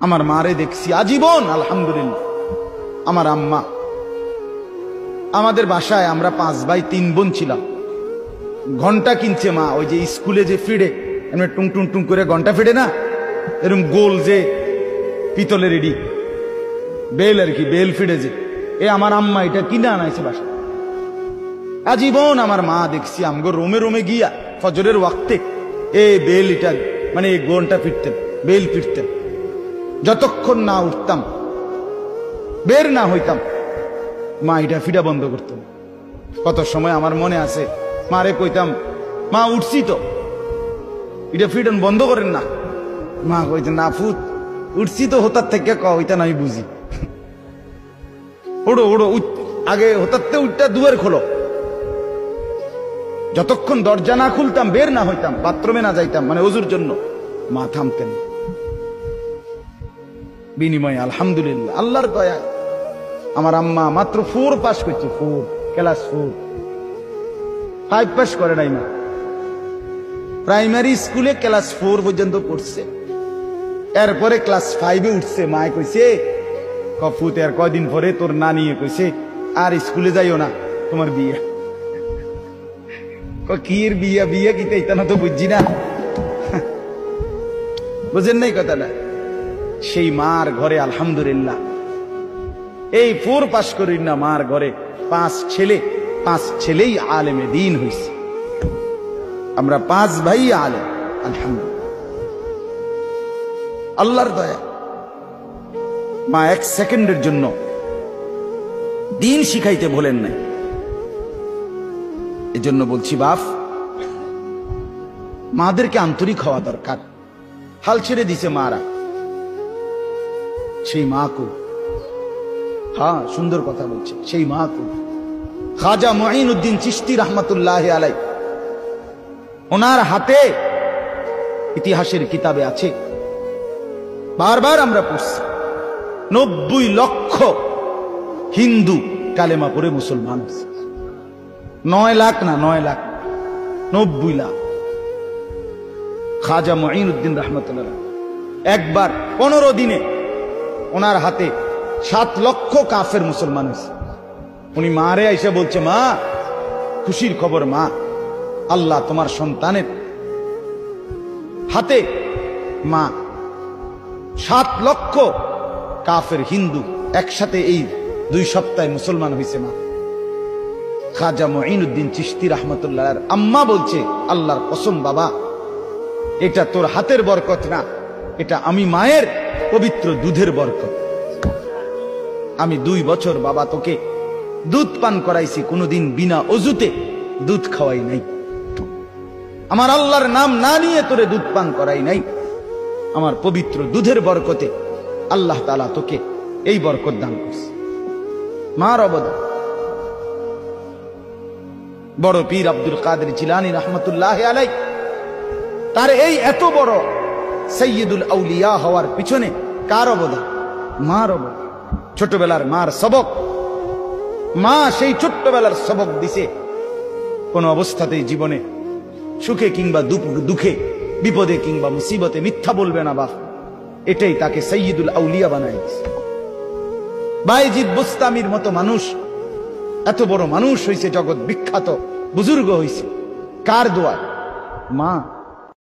আমার মারে দেখছি আজীবন আলহামদুলিল্লাহ। আমার আম্মা, আমাদের বাসায় আমরা 5 ভাই 3 বোন ছিলাম। ঘন্টা কিনছে মা, ওই যে স্কুলে যে ফিডে এমনি টুং টুং টুং করে ঘন্টা ফিডে না, এরকম গোল যে পিতলের এডি বেল আর কি, বেল ফিডে যে, আমার আম্মা এটা কিনে আনাইছে বাসা। আজীবন আমার মা দেখছি আমগো রোমে রোমে গিয়া ফজরের ওয়াক্তে বেল এটা মানে ঘন্টা ফিরতেন, বেল ফিরতেন। যতক্ষণ না উঠতাম, বের না হইতাম, মা এটা ফিডা বন্ধ করতেন। কত সময় আমার মনে আছে মারে কইতাম, মা উঠছি তো, এটা ফিডন বন্ধ করেন না। মা কইতেন, না ফুত উঠছি তো, হোতার থেকে কইতেন আমি বুঝি, ওড়ো ওড়ো আগে হোতারতে উঠটা দুয়ার খোলো। যতক্ষণ দরজা না খুলতাম, বের না হইতাম, বাথরুমে না যাইতাম, মানে ওজুর জন্য, মা থামতেন। বিনিময়ে আলহামদুলিল্লাহ আল্লাহর দয়ায় আমার আম্মা মাত্র 4 পাস করছে, 4 ক্লাস 4, 5 পাস করে নাই। মা প্রাইমারি স্কুলে ক্লাস 4 পর্যন্ত পড়ছে, এরপরে ক্লাস 5-এ উঠছে। মায় কইছে, কফুত আর কয়দিন পরে তোর নানি কইছে আর স্কুলে যাইও না, তোমার বিয়ে। কির বিয়া, বিয়ে কিতে ইতানা তো বুঝছি না, বুঝেন নাই কথাটা। সেই মার ঘরে আলহামদুলিল্লাহ এই 4 পাস করি না, মার ঘরে 5 ছেলে, 5 ছেলেই আলেমে দ্বীন হইছে। আমরা 5 ভাই আলেম আলহামদুলিল্লাহ, আল্লাহর দয়া। মা 1 সেকেন্ডের জন্য দ্বীন শিখাইতে ভোলেন নাই। এজন্য বলছি বাপ, মাদেরকে আন্তরিক হওয়া দরকার। হাল ছেড়ে দিছে মারা, সেই মা কো, হ্যাঁ সুন্দর কথা বলছে, সেই মা কো। খাজা মুঈনুদ্দিন চিশতি রহমাতুল্লাহ আলাই, ওনার হাতে ইতিহাসের কিতাবে আছে, বারবার আমরা পড়ছি, 90 লক্ষ হিন্দু কালেমা পড়ে মুসলমান হয়েছে। 9 লাখ না, 9 লাখ, 90 লাখ। খাজা মুঈনুদ্দিন রহমাতুল্লাহ একবার 15 দিনে ওনার হাতে 7 লক্ষ কাফের মুসলমান হয়েছে। উনি মারে এসে বলছে, মা খুশির খবর মা, আল্লাহ তোমার সন্তানের হাতে মা 7 লক্ষ কাফের হিন্দু একসাথে এই 2 সপ্তাহে মুসলমান হয়েছে। মা খাজা মুঈনুদ্দিন চিশতি রহমাতুল্লাহ আম্মা বলছে, আল্লাহর কসম বাবা, এটা তোর হাতের বরকত না, এটা আমি মায়ের পবিত্র দুধের বরকত। আমি 2 বছর বাবা তোকে দুধ পান করাইছি, কোনোদিন বিনা অজুতে দুধ খাওয়াই নাই, আমার আল্লাহর নাম না নিয়ে তোরে দুধ পান করাই নাই। আমার পবিত্র দুধের বরকতে আল্লাহ তাআলা তোকে এই বরকত দান করছে। মার অবদান। বড় পীর আব্দুল কাদের জিলানী রহমাতুল্লাহ আলাই, তার এই এত বড় সৈয়দুল আউলিয়া হওয়ার পিছনে কার অবদান? মার অবদান। ছোটবেলার মার সবক, মা সেই ছোট্টবেলার সবক দিছে, কোন অবস্থাতেই জীবনে সুখে কিংবা দুঃখে, বিপদে কিংবা মুসিবতে মিথ্যা বলবে না বাপ, এটাই তাকে সৈয়দুল আউলিয়া বানায় দিছে। বায়েজিদ বুস্তামির মতো মানুষ, এত বড় মানুষ হইছে, জগৎ বিখ্যাত বুজুর্গ হইছে, কার দোয়া? মা।